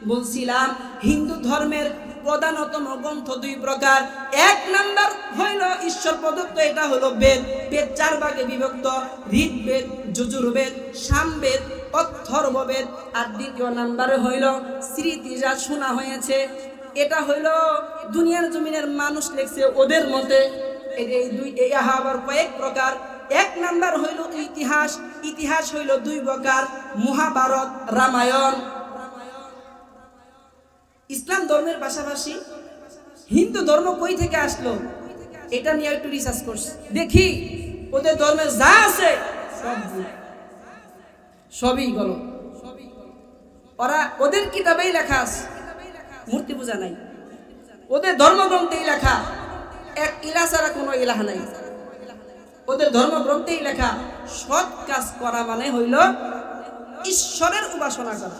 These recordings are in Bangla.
বলছিলাম হিন্দু ধর্মের প্রধানতম গ্রন্থ দুই প্রকার। এক নাম্বার হইল ঈশ্বর প্রদত্ত, এটা হলো বেদ। বেদ 4 ভাগে বিভক্ত: ঋগ্বেদ, যজুর্বেদ, সামবেদ, অথর্ববেদ। আর দ্বিতীয় নাম্বারে হইল স্মৃতি, যা শোনা হয়েছে। এটা হইল দুনিয়ার জমিনের মানুষ লিখছে ওদের মতে। এই আবার কয়েক প্রকার। এক নাম্বার হইল ইতিহাস। ইতিহাস হইল 2 প্রকার: মহাভারত, রামায়ণ। ইসলাম ধর্মের পাশাপাশি হিন্দু ধর্ম কই থেকে আসলো এটা নিয়ে একটু রিসার্চ করছি, দেখি ওদের ধর্মে যা আছে সবই গলত। ওরা ওদের কিতাবেই লেখা আছে মূর্তি পূজা নাই, ওদের ধর্মগ্রন্থেই লেখা এক ইলাহ ছাড়া কোনো ইলাহ নাই। ওদের ধর্মগ্রন্থেই লেখা সৎ কাজ করা মানে হইল ঈশ্বরের উপাসনা করা।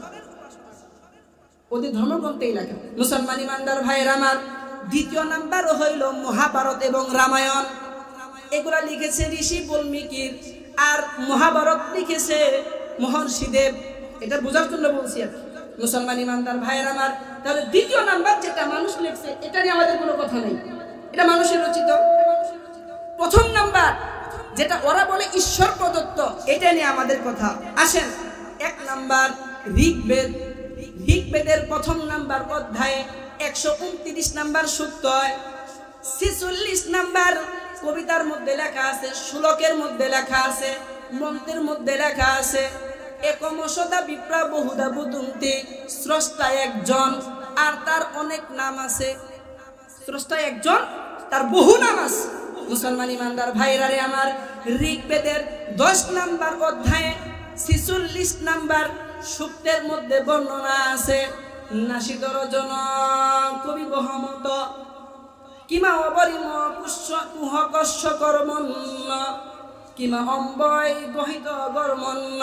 ওদের ধর্মগ্রন্থেই লেখা। মুসলমান ইমানদার ভাইয়ের আমার, দ্বিতীয় নাম্বার হইল মহাভারত এবং রামায়ণ। এগুলা লিখেছে ঋষি বাল্মীকির, আর মহাভারত লিখেছে মহর্ষি দেব। এটা বোঝার জন্য বলছি আর মুসলমান ইমানদার ভাইয়ের আমার। তাহলে দ্বিতীয় নাম্বার যেটা মানুষ লিখছে এটা নিয়ে আমাদের কোনো কথা নেই, এটা মানুষের রচিত। প্রথম নাম্বার যেটা ওরা বলে ঈশ্বর প্রদত্ত, এটা নিয়ে আমাদের কথা। আসেন, 1 নাম্বার ঋগ্বেদ। ঋগ্বেদের 1ম নাম্বার অধ্যায়ে 129 নাম্বার সূক্ত, 46 নাম্বার কবিতার মধ্যে লেখা আছে, শ্লোকের মধ্যে লেখা আছে, মন্ত্রের মধ্যে লেখা আছে, একম সদা বিপ্রা বহুদা বদন্তি, স্রষ্টা একজন আর তার অনেক নাম আছে। স্রষ্টা একজন, তার বহু নাম আছে। মুসলমান ইমানদার ভাইরা রে আমার, ঋগ্বেদের 10 নাম্বার অধ্যায়ে 46 নাম্বার সূক্তের মধ্যে বর্ণনা আছে, নাসিদর জন কবি বহমত কিমা অবরিম কুহ কস্য কর্মন্ন কিমা অম্বয় গহিত গর্মন্ন।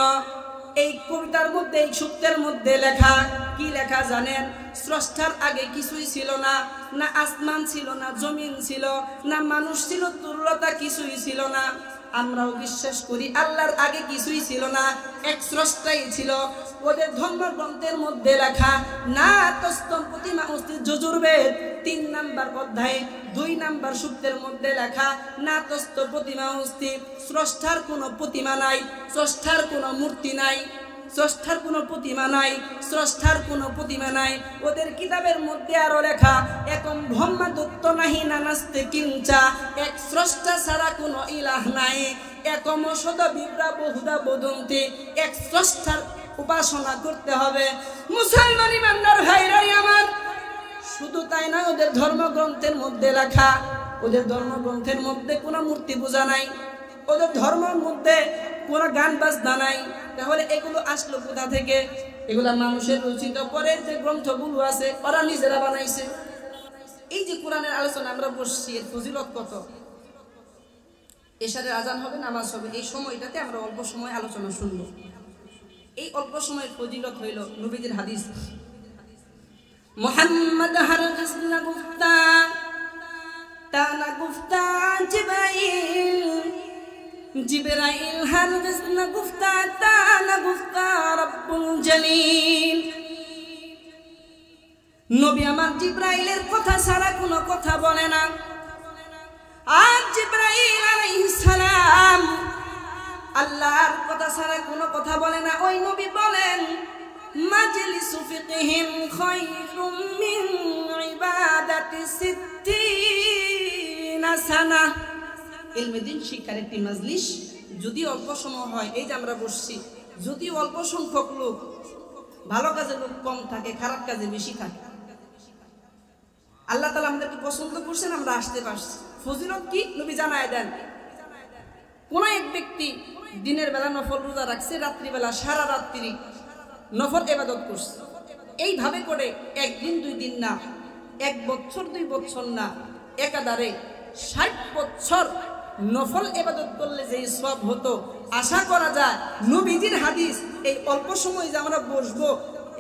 এই কবিতার মধ্যে, এই সূক্তের মধ্যে লেখা কি লেখা জানেন? স্রষ্টার আগে কিছুই ছিল না, না আসমান ছিল, না জমিন ছিল, না মানুষ ছিল, তুল্যতা কিছুই ছিল না। আমরাও বিশ্বাস করি আল্লাহর আগে কিছুই ছিল না, এক স্রষ্টাই ছিল। ওদের ধর্মগ্রন্থের মধ্যে লেখা না তস্তম প্রতিমা অস্তি, যজুর্বেদ 3 নাম্বার অধ্যায়ে 2 নাম্বার সূক্তের মধ্যে লেখা না তস্ত প্রতিমা অস্তি, স্রষ্টার কোনো প্রতিমা নাই, স্রষ্টার কোনো মূর্তি নাই, স্রষ্টার কোনো প্রতিমা নাই, স্রষ্টার কোনো প্রতিমা নাই। ওদের কিতাবের মধ্যে আরো লেখা একম ব্রহ্মা দত্ত নাহি নানাস্তে কিঞ্চা, এক স্রষ্টা ছাড়া কোনো ইলাহ নাই, একম সদা বিপ্রা বহুদা বদন্তি, এক স্রষ্টার উপাসনা করতে হবে। মুসলমান ইমানদার ভাইরাই আমার, শুধু তাই না, ওদের ধর্মগ্রন্থের মধ্যে লেখা, ওদের ধর্মগ্রন্থের মধ্যে কোনো মূর্তি পূজা নাই, ওদের ধর্মের মধ্যে কোনো গান বাজনা নাই। তাহলে এগুলো আসলো কোথা থেকে? এগুলা মানুষের রচিত। পরের যে গ্রন্থগুলো আছে ওরা নিজেরা বানাইছে। এই যে কোরআনের আলোচনা আমরা বসছি, এর ফজিলত কত! এশারের আজান হবে, নামাজ হবে, এই সময়টাতে আমরা অল্প সময় আলোচনা শুনবো। এই অল্প সময়ের ফজিলত হইল নবীজির হাদিস। মুহাম্মদ হারগিজ না গুফতা তানা গুফতা জিবরাইল, জিবরাইল হারগিজ না গুফতা তানা গুফতা রব্বুল জলিল। নবী আমার জিবরাইলের কথা ছাড়া কোনো কথা বলে না। আর জিবরাইল আলাইহিস সালাম আল্লাহর কথা ছাড়া কোনো কথা বলে না। ওই নবী বলেন, মাজলিসু ফিকহিন খায়রুম মিন ইবাদাতি 60 সানা। ইলমে দ্বীন শিক্ষার একটি মাজলিস যদি অল্প সময় হয়, এই যে আমরা বসছি, যদি অল্প সংখ্যক লোক, ভালো কাজে লোক কম থাকে, খারাপ কাজে বেশি থাকে। আল্লাহ তাআলা আমাদেরকে পছন্দ করছেন, আমরা আসতে পারছি। ফজিলত কি নবী জানায় দেন। কোন এক ব্যক্তি দিনের বেলা নফল রোজা রাখছে, রাত্রিবেলা সারা রাত্রি নফল ইবাদত করছে। এইভাবে করে 1 দিন 2 দিন না, 1 বছর 2 বছর না, একাধারে 60 বছর নফল ইবাদত করলে যে সওয়াব হতো, আশা করা যায় নবীজির হাদিস। এই অল্প সময় যে আমরা বসবো,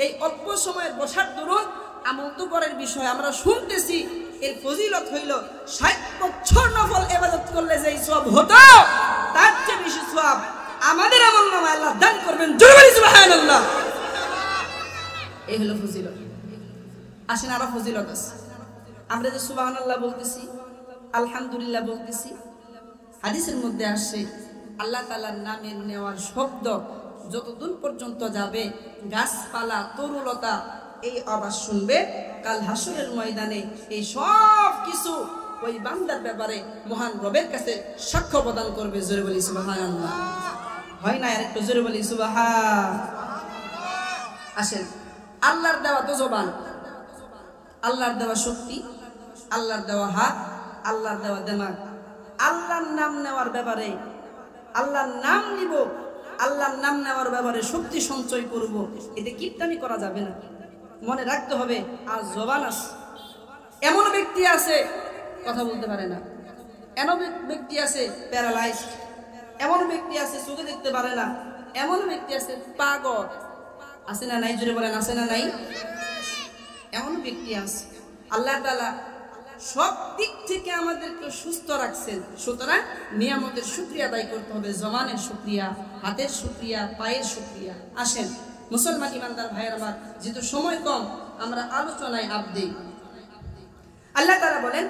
এই অল্প সময়ের বসার দরুন আমল তো করার বিষয় আমরা শুনতেছি, এর ফজিলত হইল 60 বছর নফল ইবাদত করলে যে সওয়াব হতো, তার চেয়ে বেশি সওয়াব আমাদের আমলনামায় আল্লাহ দান করবেন। জোরে বলি সুবহানাল্লাহ। এই হলো ফজিলত। আসেন আরো ফজিলত আছে। আমরা যে সুবহানাল্লাহ বলতেছি, আলহামদুলিল্লাহ বলতেছি, হাদিসের মধ্যে আসছে আল্লাহ তাআলার নামের নেওয়ার শব্দ যতদূর পর্যন্ত যাবে, গাছপালা তরুলতা এই আওয়াজ শুনবে, কাল হাসরের ময়দানে এই সব কিছু ওই বান্দার ব্যাপারে মহান রবের কাছে সাক্ষ্য প্রদান করবে। জোরে বলি সুবহানাল্লাহ। হয় না? আর একটু জোরে বলি সুবহান। আসেন, আল্লাহর দেওয়া তো জবান, আল্লাহর দেওয়া শক্তি, আল্লাহর দেওয়া হাত, আল্লাহর দেওয়া দিমাগ, আল্লাহর নাম নেওয়ার ব্যাপারে, আল্লাহর নাম নিব, আল্লাহর নাম নেওয়ার ব্যাপারে শক্তি সঞ্চয় করব, এতে কিপটামি করা যাবে না। মনে রাখতে হবে আর জবান আছে। এমন ব্যক্তি আছে কথা বলতে পারে না, এমন ব্যক্তি আছে প্যারালাইজড, এমন ব্যক্তি আছে চোখে দেখতে পারে না, এমন ব্যক্তি আছে পাগল। আছে না নাই? জোরে বলেন আছে না নাই? এমন ব্যক্তি আছে। আল্লাহ তাআলা সব দিক থেকে আমাদেরকে সুস্থ রাখছেন। সুতরাং নিয়ামতের শুকরিয়া আদায় করতে হবে। জবানের শুকরিয়া, হাতের শুকরিয়া, পায়ের শুকরিয়া। আসেন মুসলমান ইমানদার ভাইয়ের আমার, যেহেতু সময় কম আমরা আলোচনায় আপ দিই। আল্লাহ তাআলা বলেন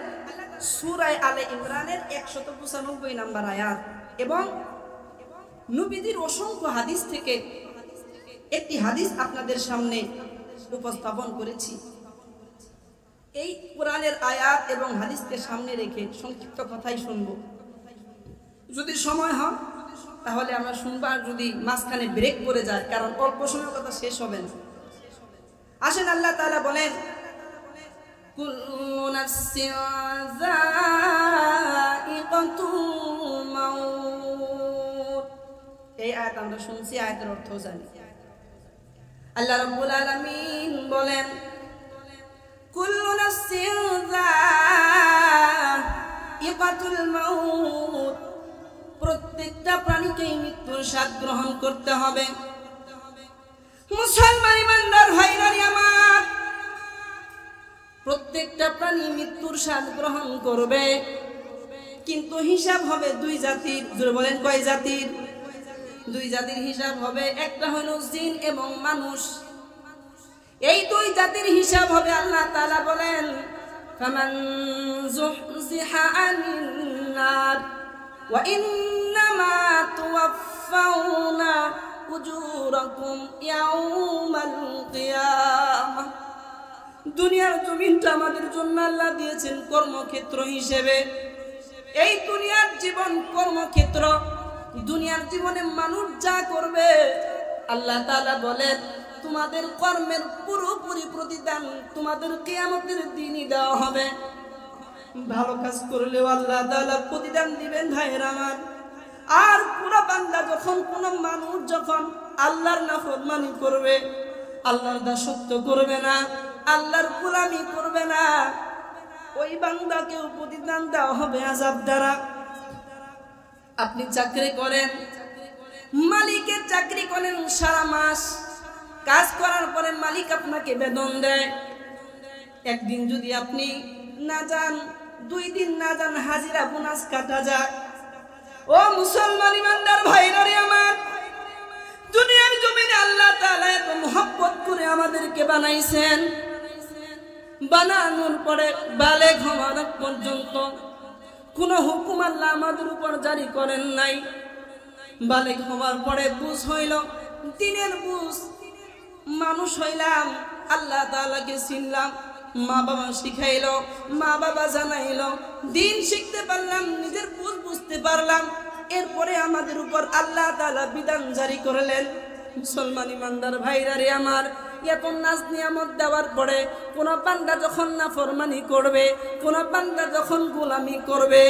সূরা আলে ইমরানের 195 নম্বর আয়াত, এবং নবীদের অসংখ্য হাদিস থেকে একটি হাদিস আপনাদের সামনে উপস্থাপন করেছি। এই কোরআনের আয়াত এবং হাদিসকে সামনে রেখে সংক্ষিপ্ত কথাই শুনবো। যদি সময় হয় তাহলে আমরা শুনবো, আর যদি মাঝখানে ব্রেক পড়ে যায়, কারণ অল্প সময় কথা শেষ হবে না। আসেন আল্লাহ তাআলা বলেন কুল্লু নাফসিন যায়িকাতুল মাউত। এই আয়াত আমরা শুনছি, আয়াতের অর্থ জানি। আল্লাহ রাব্বুল আলামিন বলেন কুল্লু নাফসিন যায়িকাতুল মাউত, প্রত্যেকটা প্রাণীকেই মৃত্যুর স্বাদ গ্রহণ করতে হবে। মুসলমান ইমানদার ভাইরা আমার, প্রত্যেকটা প্রাণী মৃত্যুর স্বাদ গ্রহণ করবে, কিন্তু হিসাব হবে দুই জাতির। জোরে বলেন কয় জাতির? দুই জাতির হিসাব হবে। একটা হলো জিন এবং মানুষ। এই দুই জাতির হিসাব হবে। আল্লাহ তাআলা বলেন ফামান যুহজিহা আনিন নার ওয়া ইন্নামা তুওয়াফাউনা উজুরাকুম ইয়াউমাল কিয়ামাহ। দুনিয়ার জমিনটা আমাদের জন্য আল্লাহ দিয়েছেন কর্মক্ষেত্র হিসেবে। এই দুনিয়ার জীবন কর্মক্ষেত্র। দুনিয়ার জীবনে মানুষ যা করবে, আল্লাহ তাআলা বলেন তোমাদের কর্মের পুরোপুরি প্রতিদান তোমাদের কিয়ামতের দিনই দেওয়া হবে। ভালো কাজ করলেও আল্লাহ তাআলা প্রতিদান দিবেন ভাইয়েরা আমার। আর পুরো বান্দা যখন, কোন মানুষ যখন আল্লাহর নাফরমানি করবে, আল্লাহর দাসত্ব করবে না, আল্লাহর গোলামি করবে না, ওই বান্দাকেও প্রতিদান দেওয়া হবে আযাব দ্বারা। আপনি চাকরি করেন, মালিকের চাকরি করেন, সারা মাস কাজ করার পরে মালিক আপনাকে বেতন দেয়। একদিন যদি আপনি না যান, 2 দিন না যান, হাজিরা বোনাস কাটা যায়। ও মুসলমান ইমানদার ভাইরা রে আমার, দুনিয়ার জমিনে আল্লাহ তাআলা এত মহব্বত করে আমাদেরকে বানাইছেন। বানানোর পরে বালেগ হওয়ার পর্যন্ত কোন হুকুম আল্লাহ আমাদের উপর জারি করেন নাই। বালেগ হওয়ার পরে বুঝ হইল, দিনের বুঝ, মানুষ হইলাম, আল্লাহ তাআলাকে চিনলাম, মা বাবা শিখাইলো, মা বাবা জানাইলো, দিন শিখতে পারলাম, নিজের বুঝ বুঝতে পারলাম। এরপরে আমাদের উপর আল্লাহ তাআলা বিধান জারি করলেন। মুসলমান ইমানদার ভাইরা রে আমার, এত নাজ নিয়ামত দেওয়ার পরে কোন বান্দা যখন নাফরমানি করবে, কোন বান্দা যখন গোলামি করবে,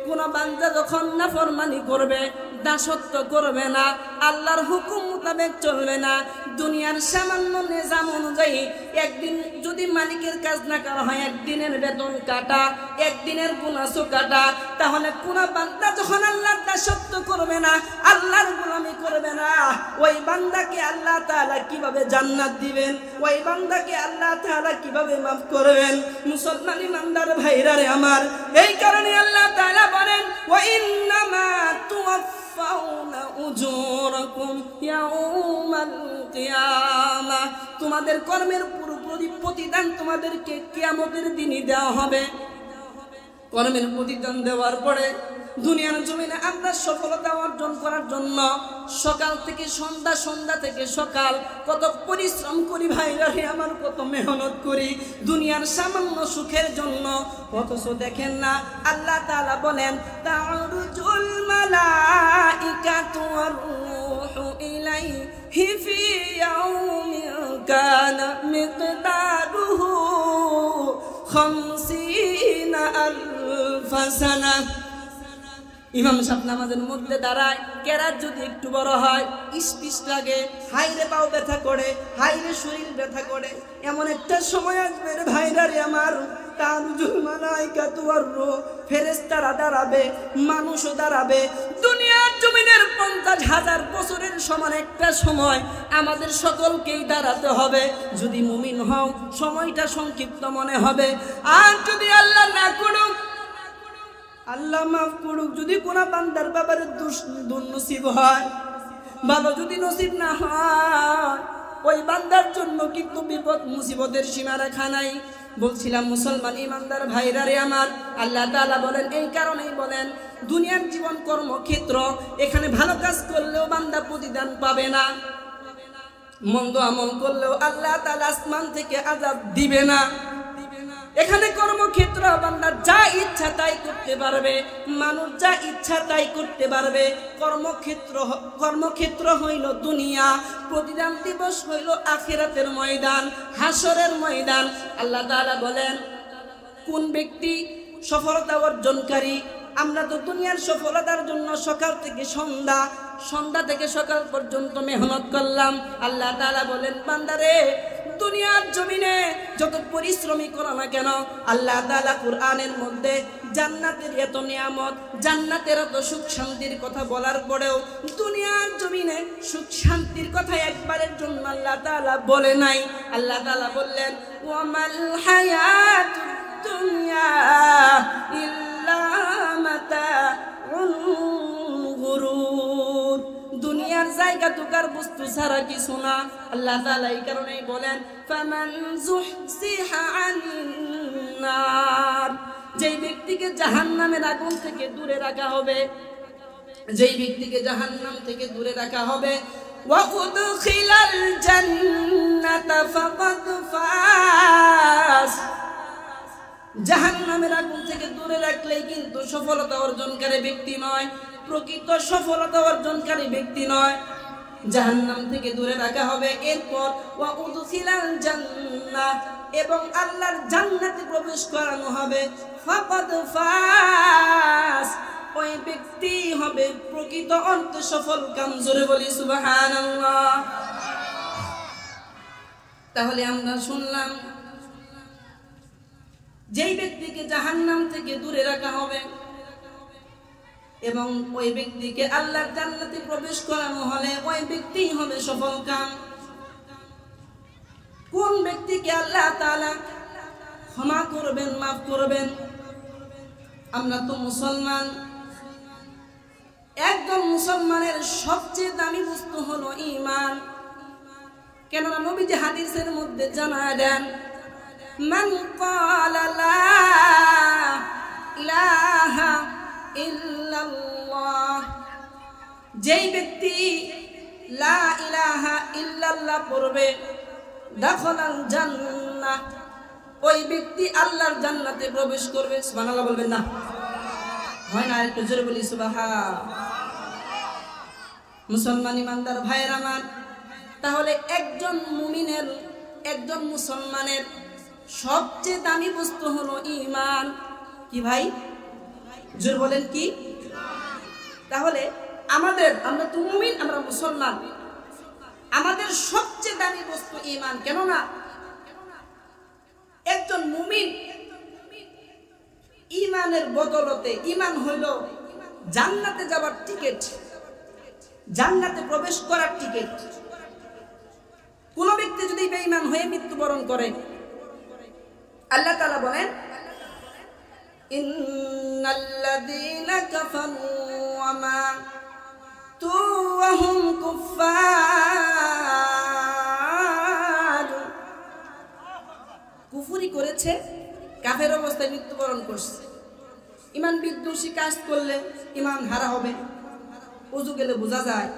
কোন বান্দা যখন নাফরমানি করবে, দাসত্ব করবে না, আল্লাহর হুকুম মোতাবেক চলবে না, দুনিয়ার সামান্য নিজাম অনুযায়ী একদিন যদি মালিকের কাজ না করা হয়, একদিনের বেতন কাটা, একদিনের বোনাসও কাটা, তাহলে কোন বান্দা যখন আল্লাহর দাসত্ব করবে না, আল্লাহর গোলামি করবে না, ওই বান্দাকে আল্লাহ তাআলা কিভাবে জান্নাত দিবেন, ওই বান্দাকে আল্লাহ তাআলা কিভাবে মাফ করবেন? মুসলমান ইমানদার ভাইরা রে আমার, এই কারণে আল্লাহ তাআলা বলেন ওয়া ইন্নামা তুওয়াফাউনা উজুর উজুরাকুম ইয়াউমাল কিয়ামাহ, তোমাদের কর্মের পুরোপুরি প্রতিদান তোমাদেরকে কিয়ামতের দিনই দেওয়া হবে। কর্মের প্রতিদান দেওয়ার পরে দুনিয়ার জমিনে আমরা সফলতা অর্জন করার জন্য সকাল থেকে সন্ধ্যা, সন্ধ্যা থেকে সকাল কত পরিশ্রম করি ভাইরা রে আমার, কত মেহনত করি দুনিয়ার সামান্য সুখের জন্য। অথচ দেখেন না আল্লাহ তাআলা বলেন তা'রুজুল মালাইকাতু ওয়ার রূহু ইলাইহি ফি ইয়াউমিন কানা মিকদারুহু 50 আলফ সানা। ইমাম সাহেব নামাজের মধ্যে দাঁড়ায়, কেরাত যদি একটু বড় হয় ইস্পিস লাগে, হাইরে পাও ব্যথা করে, হাইরে শরীর ব্যথা করে। এমন একটা সময় আসবে রে ভাইরা রে আমার, তা'রুজুল মালাইকাতু ওয়ার রূহ, ফেরেশতারা দাঁড়াবে, মানুষও দাঁড়াবে। দুনিয়ার জমিনের 50,000 বছরের সমান একটা সময় আমাদের সকলকেই দাঁড়াতে হবে। যদি মুমিন হও সময়টা সংক্ষিপ্ত মনে হবে, আর যদি আল্লাহ না করুক, আল্লাহ মাফ করুক, যদি কোন বান্দার ব্যাপারে দুর্নসিব হয়, ভালো যদি নসিব না হয়, ওই বান্দার জন্য কিন্তু বিপদ মুসিবতের সীমা রেখা নাই। বলছিলাম মুসলমান ইমানদার ভাইরা রে আমার, আল্লাহ তাআলা বলেন এই কারণেই বলেন দুনিয়ার জীবন কর্মক্ষেত্র, এখানে ভালো কাজ করলেও বান্দা প্রতিদান পাবে না, মন্দ আমল করলেও আল্লাহ তাআলা আসমান থেকে আযাব দিবে না। এখানে কর্মক্ষেত্র বান্দা যা ইচ্ছা তাই করতে পারবে, মানুষ যা ইচ্ছা তাই করতে পারবে। কর্মক্ষেত্র হইল দুনিয়া, প্রতিদান দিবস হইল আখিরাতের ময়দান, হাসরের ময়দান। আল্লাহ তাআলা বলেন কোন ব্যক্তি সফলতা অর্জনকারী। আমরা তো দুনিয়ার সফলতার জন্য সকাল থেকে সন্ধ্যা, সন্ধ্যা থেকে সকাল পর্যন্ত মেহনত করলাম। আল্লাহ তাআলা বলেন বান্দারে দুনিয়ার জমিনে যত পরিশ্রমী করো না কেন, আল্লাহ তাআলা কুরআনের মধ্যে জান্নাতের এত নিয়ামত, জান্নাতের এত সুখ শান্তির কথা বলার পরেও দুনিয়ার জমিনে সুখ শান্তির কথা একবারের জন্য আল্লাহ তাআলা বলে নাই। আল্লাহ তাআলা বললেন ওয়ামাল হায়াতুদ দুনিয়া ইল্লা মাতাউল গুরুর, দুনিয়ার জায়গা তুকার বস্তু ছাড়া কিছু না। আল্লাহ তাআলা এই কারণেই বলেন ফামান যুহসিহা আনিন নার, যেই ব্যক্তিকে জাহান্নামের আগুন থেকে দূরে রাখা হবে, যেই ব্যক্তিকে জাহান্নাম থেকে দূরে রাখা হবে, ওয়া উদখিলাল জান্নাতা ফাকাদ ফাজ, জাহান্নামের আগুন থেকে দূরে রাখলেই কিন্তু সফলতা অর্জনকারী ব্যক্তি নয়, প্রকৃত সফলতা অর্জনকারী ব্যক্তি নয়। জাহান্নাম থেকে দূরে রাখা হবে, এরপর ওয়া উদখিলাল জান্নাহ, এবং আল্লাহর জান্নাতে প্রবেশ করানো হবে, ফাকাদ ফাজ, ওই ব্যক্তি হবে প্রকৃত অর্থে সফল কাম। জোরে বলি সুবহানাল্লাহ। তাহলে আমরা শুনলাম যেই ব্যক্তিকে জাহান্নাম থেকে দূরে রাখা হবে এবং ওই ব্যক্তিকে আল্লাহর জান্নাতে প্রবেশ করানো হলে ওই ব্যক্তিই হবে সফল কাম। কোন ব্যক্তিকে আল্লাহ তাআলা ক্ষমা করবেন, মাফ করবেন? আমরা তো মুসলমান, একজন মুসলমানের সবচেয়ে দামি বস্তু হলো ঈমান। কেননা নবীজি হাদিসের মধ্যে জানায় দেন মান ক্বালা লা ইলাহা ইল্লাল্লাহ, যেই ব্যক্তি লা ইলাহা ইল্লাল্লাহ পড়বে, দাখালাল জান্নাহ, ওই ব্যক্তি আল্লাহর জান্নাতে প্রবেশ করবে। সুবহানাল্লাহ বলবেন না? হয় না? একটু জোরে বলি সুবহান। মুসলমান ইমানদার ভাইয়ের আমার, তাহলে একজন মুমিনের, একজন মুসলমানের সবচেয়ে দামি বস্তু হলো ঈমান। কি ভাই? জোর বলেন কি? তাহলে আমরা তো মুমিন, আমরা মুসলমান, আমাদের সবচেয়ে দামি বস্তু ঈমান। কেননা একজন মুমিন ঈমানের বদলতে, ঈমান হইল জান্নাতে যাবার টিকিট, জান্নাতে প্রবেশ করার টিকিট। কোন ব্যক্তি যদি বেঈমান হয়ে মৃত্যুবরণ করে, আল্লাহ তাআলা বলেন ইন্নাল্লাযীনা কাফারু ওয়া وهم كفار কুফরি করেছে, কাফের অবস্থায় মৃত্যুবরণ করছে। ঈমান বিদ্বেষী কাজ করলে ঈমান হারা হবে। ওযু গেলে বোঝা যায়,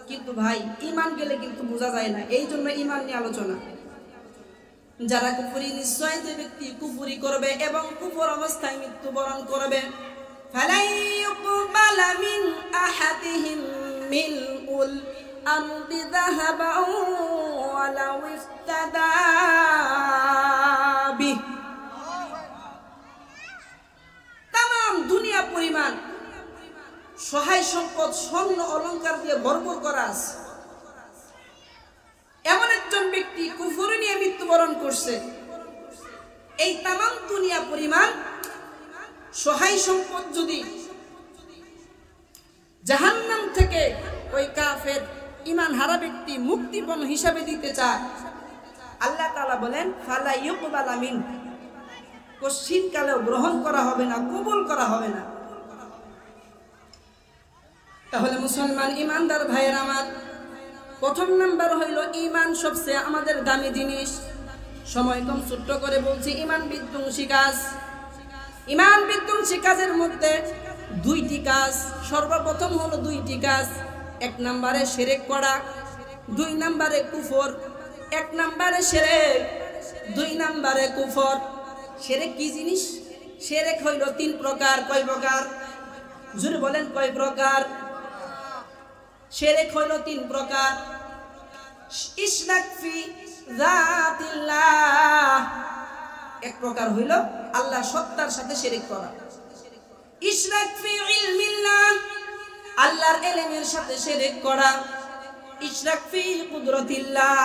কিন্তু ভাই ঈমান গেলে কিন্তু বোঝা যায় না। এই জন্য ঈমান নিয়ে আলোচনা। যারা কুফরি, নিশ্চয় যে ব্যক্তি কুফরি করবে এবং কুফর অবস্থায় মৃত্যুবরণ করবে, ফালাই ইউকবালা মিন আহাদিহিম মিলউল আরদি যাহাবাও ওয়ালাউ ইফতাদা বিহ। তামাম দুনিয়া পরিমাণ সহায় সম্পদ, স্বর্ণ অলংকার দিয়ে ভরপুর করা আছে, এমন একজন ব্যক্তি কুফর নিয়ে মৃত্যুবরণ করছে। এই তামাম দুনিয়া পরিমাণ সহায় সম্পদ যদি জাহান্নাম থেকে ওই কাফের ঈমান হারা ব্যক্তি মুক্তিপণ হিসাবে দিতে চায়, আল্লাহ তাআলা বলেন ফালা ইউকবালা মিন, কোশ্চিন কালেও গ্রহণ করা হবে না, কবুল করা হবে না। তাহলে মুসলমান ঈমানদার ভাইয়ের আমার, প্রথম নাম্বার হইল ঈমান সবচেয়ে আমাদের দামি জিনিস। সময় কম, ছোট্ট করে বলছি। ঈমান বিধ্বংসী কাজ, ঈমান বিধ্বংসী কাজের মধ্যে দুইটি কাজ। সর্বপ্রথম হলো দুইটি কাজ। এক নম্বরে শিরক করা, দুই নম্বরে কুফর। এক নম্বরে শিরক, দুই নম্বরে কুফর। শিরক কি জিনিস? শিরক হইল তিন প্রকার। কয় প্রকার? জোরে বলেন, কয় প্রকার? শিরক হইল তিন প্রকার। ইশরাক ফি যাতিল্লাহ, এক প্রকার হইল আল্লাহ সত্তার সাথে শিরক করা। ইশরাক ফি ইলমিল্লাহ, আল্লাহর ইলমের সাথে শিরক করা। ইশরাক ফি কুদরতিল্লাহ,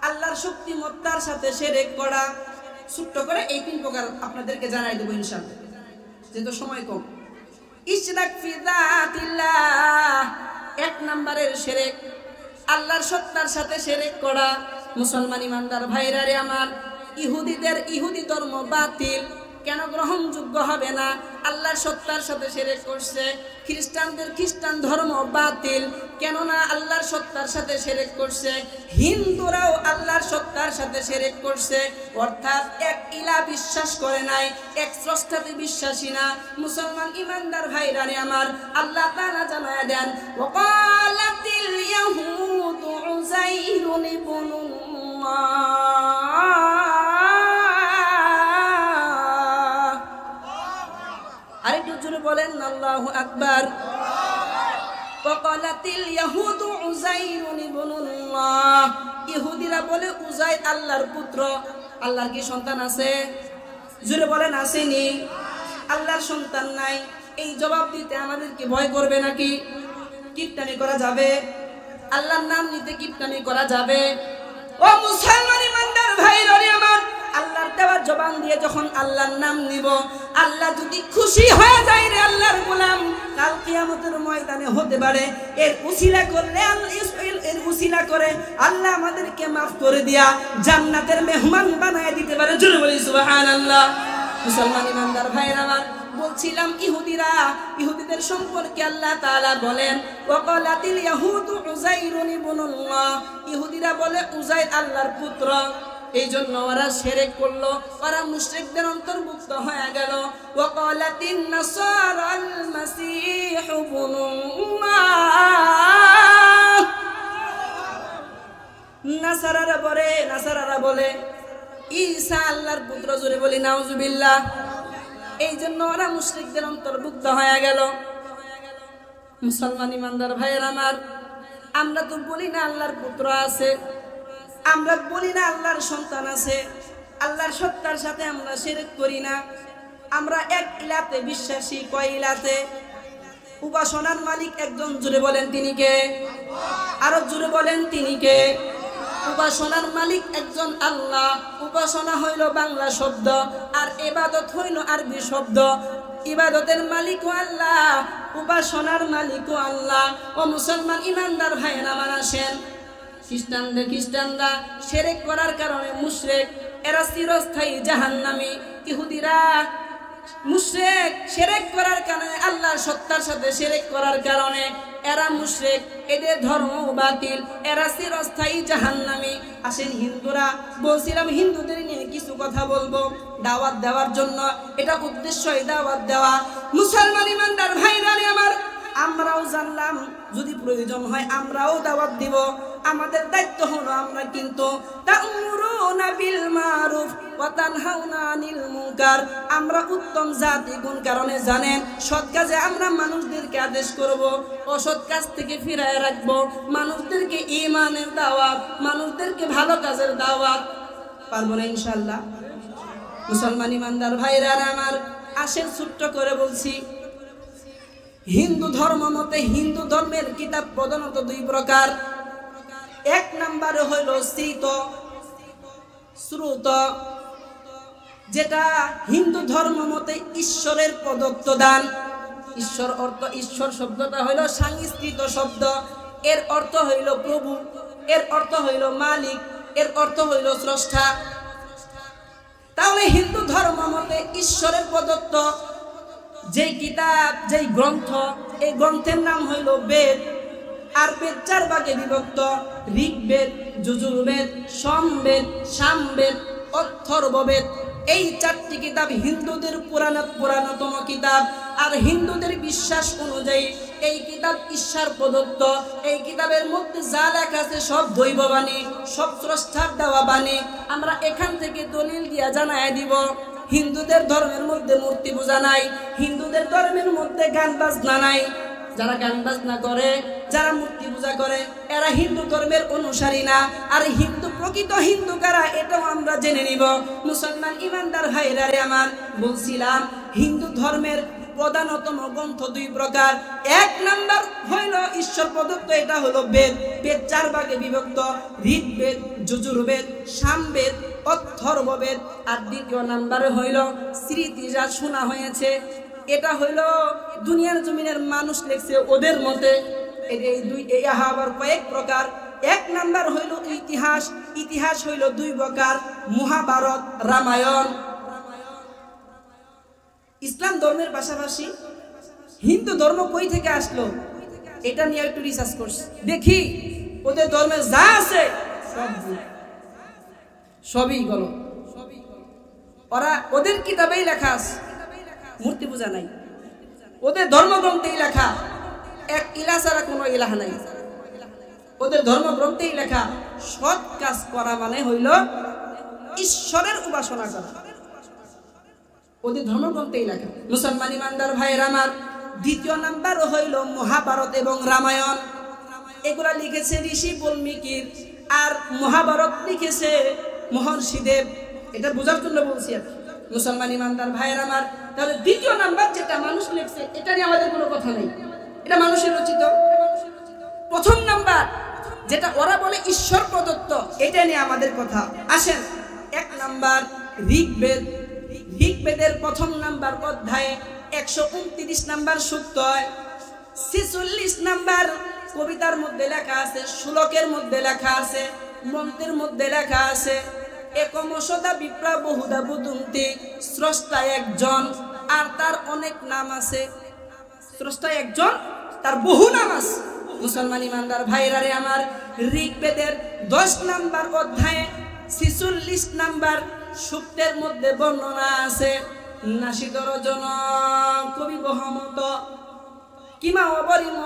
আল্লাহর শক্তিমত্তার সাথে শিরক করা। ছোট্ট করে এই তিন প্রকার আপনাদেরকে জানাই দেব ইনশাআল্লাহ, যেহেতু সময় কম। ইশরাক ফি যাতিল্লাহ, এক নম্বরের শিরক, আল্লাহর সত্তার সাথে শিরক করা। মুসলমান ইমানদার ভাইরা রে আমার, ইহুদিদের ইহুদি ধর্ম বাতিল। কেন গ্রহণযোগ্য হবে না? আল্লাহর সত্তার সাথে শিরক করছে। খ্রিস্টানদের খ্রিস্টান ধর্ম বাতিল, কেননা আল্লাহর সত্তার সাথে শিরক করছে। হিন্দুরাও আল্লাহর সত্তার সাথে শিরক করছে, অর্থাৎ এক ইলা বিশ্বাস করে নাই, এক স্রষ্টাতে বিশ্বাসী না। মুসলমান ইমানদার ভাইরা রে আমার, আল্লাহ তাআলা জানায় দেন ওয়াকালাতিল ইয়াহুদু উযাইরুন ইবনুল্লাহ। আরেকটু জোরে বলেন আল্লাহু আকবার। ওয়াকালাতিল ইয়াহুদু উযাইরুন ইবনুল্লাহ, ইহুদিরা বলে উযাইর আল্লাহর পুত্র। আল্লাহর কি সন্তান আছে? জোরে বলেন, আসেনি? আল্লাহর সন্তান নাই। এই জবাব দিতে আমাদের কি ভয় করবে নাকি? কিপটামি করা যাবে? আল্লাহর নাম নিতে কিপটামি করা যাবে? ও মুসলমান ইমানদার ভাইরা রে আমার, আল্লাহর দেওয়া জবান দিয়ে যখন আল্লাহর নাম নিব, আল্লাহ যদি খুশি হয়ে যায় রে আল্লাহর গোলাম, কাল কিয়ামতের ময়দানে হতে পারে এর উসিলা করলে, এর উসিলা করে আল্লাহ আমাদেরকে মাফ করে দিয়া জান্নাতের মেহমান বানায় দিতে পারে। জোরে বলি সুবহানাল্লাহ। মুসলমান ইমানদার ভাইরা আমার, বলছিলাম ইহুদিদের সম্পর্কে আল্লাহ তাআলা বলেন ওয়াকালাতিল ইয়াহুদু উযাইরুন ইবনুল্লাহ, ইহুদিরা বলে উযাইর আল্লাহর পুত্র। এই জন্য ওরা শিরক করলো, ওরা মুশরিকদের অন্তর্ভুক্ত হয়ে গেল। ওয়াকালাতিন নাসারাল মাসীহ ইবনুল্লাহ, নাসারারা বলে ঈসা আল্লাহর পুত্র। জোরে বলি নাউজুবিল্লাহ। এই জন্য ওরা মুশরিকদের অন্তর্ভুক্ত হয়ে গেল। মুসলমান ইমানদার ভাইয়ের আমার, আমরা তো বলি না আল্লাহর পুত্র আছে, আমরা বলি না আল্লাহর সন্তান আছে। আল্লাহর সত্তার সাথে আমরা শিরক করি না। আমরা এক ইলাতে বিশ্বাসী। কয় ইলাতে? উপাসনার মালিক একজন। জোরে বলেন তিনি কে? আরো জোরে বলেন তিনি কে? উপাসনার মালিক একজন আল্লাহ। উপাসনা হইল বাংলা শব্দ, আর ইবাদত হইল আরবি শব্দ। ইবাদতের মালিকও আল্লাহ, উপাসনার মালিকও আল্লাহ। ও মুসলমান ইমানদার ভাইয়েরা আমার, আসেন, খ্রিস্টানরা শিরক করার কারণে মুশরিক, এরা চিরস্থায়ী জাহান্নামী। ইহুদিরা মুশরিক, শিরক করার কারণে, আল্লাহর সত্তার সাথে শিরক করার কারণে এরা মুশরিক, এদের ধর্ম বাতিল, এরা চিরস্থায়ী জাহান্নামী। আসেন হিন্দুরা, বলছিলাম হিন্দুদের নিয়ে কিছু কথা বলবো দাওয়াত দেওয়ার জন্য, এটা উদ্দেশ্যই দাওয়াত দেওয়া। মুসলমান ইমানদার ভাইরা আমার, আমরাও জানলাম যদি প্রয়োজন হয় আমরাও দাওয়াত দিব। আমাদের দায়িত্ব হলো আমরা কিন্তু তা'মুরুনা বিল মারুফ ওয়া তানহাউনা আনিল মুনকার, আমরা উত্তম জাতি। কোন কারণে জানেন? সৎ কাজে আমরা মানুষদেরকে আদেশ করব, অসৎ কাজ থেকে ফিরায় রাখব, মানুষদেরকে ঈমানের দাওয়াত, মানুষদেরকে ভালো কাজের দাওয়াত। পারবো না ইনশাআল্লাহ? মুসলমান ইমানদার ভাইরা আমার, আসেন ছোট্ট করে বলছি, হিন্দু ধর্ম মতে হিন্দু ধর্মের কিতাব প্রধানত দুই প্রকার। এক নম্বরে হইল শ্রুত, যেটা হিন্দু ধর্ম মতে ঈশ্বরের প্রদত্ত দান। ঈশ্বর অর্থ, ঈশ্বর শব্দটা হইল সংস্কৃত শব্দ, এর অর্থ হইল প্রভু, এর অর্থ হইল মালিক, এর অর্থ হইল স্রষ্টা। তাহলে হিন্দু ধর্ম মতে ঈশ্বরের প্রদত্ত যেই কিতাব, যেই গ্রন্থ, এই গ্রন্থের নাম হইল বেদ। আর বেদ চার ভাগে বিভক্ত: ঋগ্বেদ, যজুর্বেদ, সামবেদ, সামবেদ, অথর্ববেদ। এই চারটি কিতাব হিন্দুদের পুরাতনতম কিতাব। আর হিন্দুদের বিশ্বাস অনুযায়ী এই কিতাব ঈশ্বর প্রদত্ত। এই কিতাবের মধ্যে যা লেখা আছে সব দৈববাণী, সব স্রষ্টার দেওয়া বাণী। আমরা এখান থেকে দলিল দিয়া জানায় দিব, হিন্দুদের ধর্মের মধ্যে মূর্তি পূজা নাই, হিন্দুদের ধর্মের মধ্যে গান বাজনা নাই। যারা গান বাজনা করে, যারা মূর্তি পূজা করে, এরা হিন্দু ধর্মের অনুসারী না। আর হিন্দু, প্রকৃত হিন্দু কারা এটাও আমরা জেনে নিব। মুসলমান ইমানদার ভাইরা আমার, বলছিলাম হিন্দু ধর্মের প্রধানতম গ্রন্থ দুই প্রকার। এক নাম্বার হইল ঈশ্বর প্রদত্ত, এটা হলো বেদ। বেদ চার ভাগে বিভক্ত: ঋগ্বেদ, যজুর্বেদ, সামবেদ, অথর্ববেদ। আর দ্বিতীয় নাম্বারে হইল স্মৃতি, যা শোনা হয়েছে, এটা হইল দুনিয়ার জমিনের মানুষ লেখছে ওদের মতে। এই দুই, এই আবার কয়েক প্রকার। এক নাম্বার হইল ইতিহাস। ইতিহাস হইল দুই প্রকার: মহাভারত, রামায়ণ। ইসলাম ধর্মের পাশাপাশি হিন্দু ধর্ম কই থেকে আসলো এটা নিয়ে একটু রিসার্চ করছি, দেখি ওদের ধর্মে যা আছে সবই গলত। ওরা, ওদের কিতাবেই লেখা আছে মূর্তি পূজা নাই, ওদের ধর্মগ্রন্থেই লেখা এক ইলা ছাড়া কোনো ইলাহ নাই। ওদের ধর্মগ্রন্থেই লেখা সৎ কাজ করা মানে হইল ঈশ্বরের উপাসনা করা, ওদের ধর্মগ্রন্থেই লেখা। মুসলমান ইমানদার ভাইয়ের আমার, দ্বিতীয় নাম্বার হইল মহাভারত এবং রামায়ণ। এগুলা লিখেছে ঋষি বাল্মীকির, আর মহাভারত লিখেছে মহর্ষি দেব। এটা বোঝার জন্য বলছি আর মুসলমান ইমানদার ভাইয়ের আমার। তাহলে দ্বিতীয় নাম্বার যেটা মানুষ লিখছে, এটা নিয়ে আমাদের কোনো কথা নেই, এটা মানুষের রচিত। প্রথম নাম্বার যেটা ওরা বলে ঈশ্বর প্রদত্ত, এটা নিয়ে আমাদের কথা। আসেন, এক নাম্বার ঋগ্বেদ। ঋগ্বেদের প্রথম নাম্বার অধ্যায়ে 129 নাম্বার সূক্ত, 46 নাম্বার কবিতার মধ্যে লেখা আছে, শ্লোকের মধ্যে লেখা আছে, মন্ত্রের মধ্যে লেখা আছে, একম সদা বিপ্রা বহুদা বুদুন্তি, স্রষ্টা একজন আর তার অনেক নাম আছে। স্রষ্টা একজন, তার বহু নাম আছে। মুসলমান ইমানদার ভাইরা রে আমার, ঋগ্বেদের 10 নাম্বার অধ্যায়ে 46 নাম্বার সূক্তের মধ্যে বর্ণনা আছে, নাসিদর জন কবি বহমত কিমা অবরিম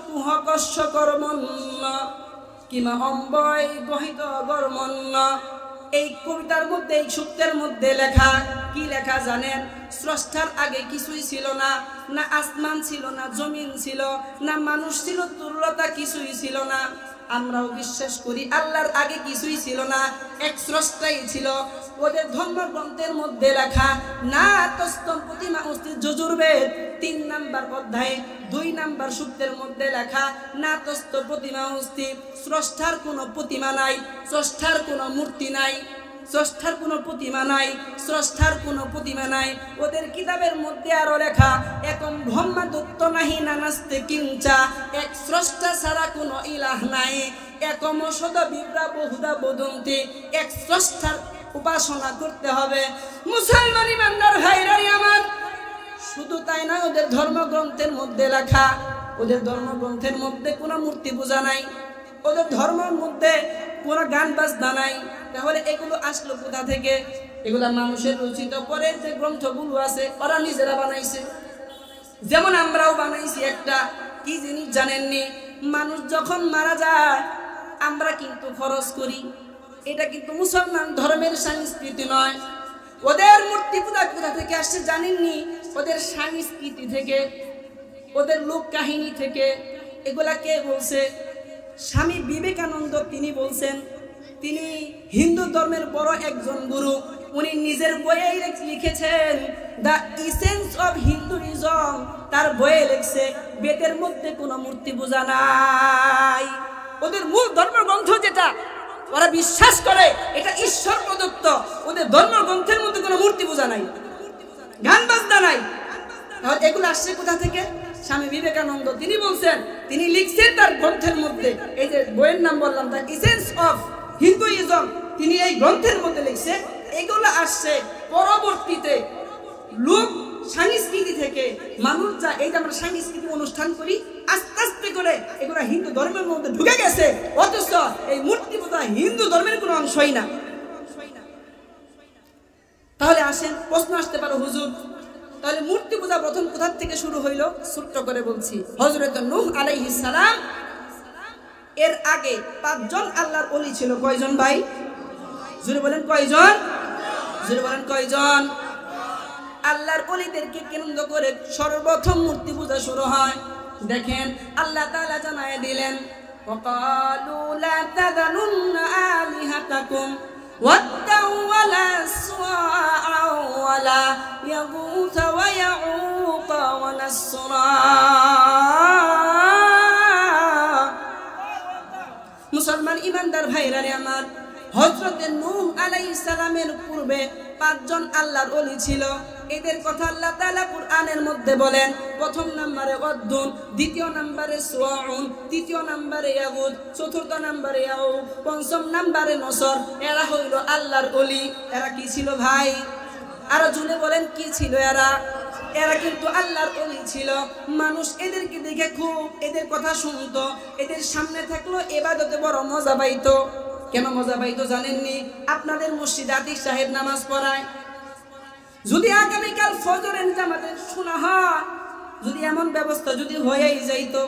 কুহ কস্য কর্মন্ন কিমা অম্বয় গহিত গর্মন্ন। এই কবিতার মধ্যে, এই সূক্তের মধ্যে লেখা কি লেখা জানেন? স্রষ্টার আগে কিছুই ছিল না, না আসমান ছিল, না জমিন ছিল, না মানুষ ছিল, দুর্লতা কিছুই ছিল না। আমরাও বিশ্বাস করি আল্লাহর আগে কিছুই ছিল না, এক স্রষ্টাই ছিল। ওদের ধর্মগ্রন্থের মধ্যে লেখা না তস্তম প্রতিমা অস্তি, যজুর্বেদ 3 নাম্বার অধ্যায়ে 2 নাম্বার সূক্তের মধ্যে লেখা না তস্ত প্রতিমা অস্তি, স্রষ্টার কোনো প্রতিমা নাই, স্রষ্টার কোনো মূর্তি নাই, স্রষ্টার কোনো প্রতিমা নাই, স্রষ্টার কোনো প্রতিমা নাই। ওদের কিতাবের মধ্যে আরো লেখা একম ব্রহ্মা দত্ত নাহি নানাস্তে কিঞ্চা, এক স্রষ্টা ছাড়া কোনো ইলাহ নাই, একম সদা বিপ্রা বহুদা বদন্তি, এক স্রষ্টার উপাসনা করতে হবে। মুসলমান ইমানদার ভাইরা আমার, শুধু তাই নয়, ওদের ধর্মগ্রন্থের মধ্যে লেখা ওদের ধর্মগ্রন্থের মধ্যে কোনো মূর্তি পূজা নাই, ওদের ধর্মের মধ্যে কোনো গান বাজনা নাই। তাহলে এগুলো আসলো কোথা থেকে? এগুলা মানুষের রচিত পরের যে গ্রন্থগুলো আছে ওরা নিজেরা বানাইছে। যেমন আমরাও বানাইছি একটা কি জিনিস জানেননি? মানুষ যখন মারা যায় আমরা কিন্তু খরচ করি। এটা কিন্তু মুসলমান ধর্মের সংস্কৃতি নয়। ওদের মূর্তি পূজা কোথা থেকে আসছে জানেননি? ওদের সংস্কৃতি থেকে, ওদের লোক কাহিনী থেকে। এগুলা কে বলছে? স্বামী বিবেকানন্দ তিনি বলছেন। তিনি হিন্দু ধর্মের বড় একজন গুরু। উনি নিজের বইয়ে লিখেছেন দ্য ইসেন্স অফ হিন্দুইজম। তার বইয়ে লিখছে বেদের মধ্যে কোনো মূর্তি পূজা নাই। ওদের মূল ধর্মগ্রন্থ যেটা ওরা বিশ্বাস করে এটা ঈশ্বর প্রদত্ত, ওদের ধর্মগ্রন্থের মধ্যে কোনো মূর্তি পূজা নাই, গান বাজনা নাই। তাহলে এগুলো আসছে কোথা থেকে? স্বামী বিবেকানন্দ তিনি বলছেন, তিনি লিখছেন তার গ্রন্থের মধ্যে, এই যে বইয়ের নাম বললাম দ্য ইসেন্স অফ হিন্দুইজম, তিনি এই গ্রন্থের মধ্যে লিখছে এগুলো আসছে পরবর্তীতে লোক সংস্কৃতি থেকে। মানুষ যা এই যে আমরা সাংস্কৃতিক অনুষ্ঠান করি আস্তে আস্তে করে এগুলো হিন্দু ধর্মের মধ্যে ঢুকে গেছে, অথচ এই মূর্তি পূজা হিন্দু ধর্মের কোনো অংশই না। তাহলে আসেন, প্রশ্ন আসতে পারো হুজুর তাহলে মূর্তি পূজা প্রথম কোথা থেকে শুরু হইল? ছোট্ট করে বলছি, হযরত নূহ আলাইহিস সালাম এর আগে 5 জন আল্লাহর ওলি ছিল। কয়জন ভাই? জোরে বলেন কয়জন? জোরে বলেন কয়জন? আল্লাহর ওলিদেরকে কেন্দ্র করে সর্বপ্রথম মূর্তি পূজা শুরু হয়। দেখেন আল্লাহ তাআলা জানায় দিলেন ওয়াকালু লা তাযালুন্না আলিহাতাকুম ওয়াদ্দাউ ওয়ালা সুআআ ওয়ালা ইয়াগুথ ওয়া ইয়াউক ওয়া নাসরা। মুসলমান ইমানদার ভাইরা রে আমার, হযরত নূহ আলাইহিস সালামের পূর্বে 5 জন আল্লাহর ওলি ছিল। এদের কথা আল্লাহ তাআলা কুরআনের মধ্যে বলেন। প্রথম নম্বরে ওয়াদ্দুন, দ্বিতীয় নম্বরে সুআউন, তৃতীয় নম্বরে ইয়াগুদ, চতুর্থ নম্বরে ইয়াউক, পঞ্চম নম্বরে নসর। এরা হইল আল্লাহর ওলি। এরা কি ছিল ভাই? আরো জুড়ে বলেন কি ছিল এরা? এরা কিন্তু আল্লাহর ওলি ছিল। মানুষ এদেরকে দেখে খুব এদের কথা শুনতো, এদের সামনে থাকলো ইবাদতে বড় মজা পাইতো। কেন মজা পাইতো জানেননি? আপনাদের মসজিদে আতিক সাহেব নামাজ পড়ায়, যদি আগামীকাল ফজরের জামাতে শোনা হয়, যদি এমন ব্যবস্থা যদি হয়েই যাইতো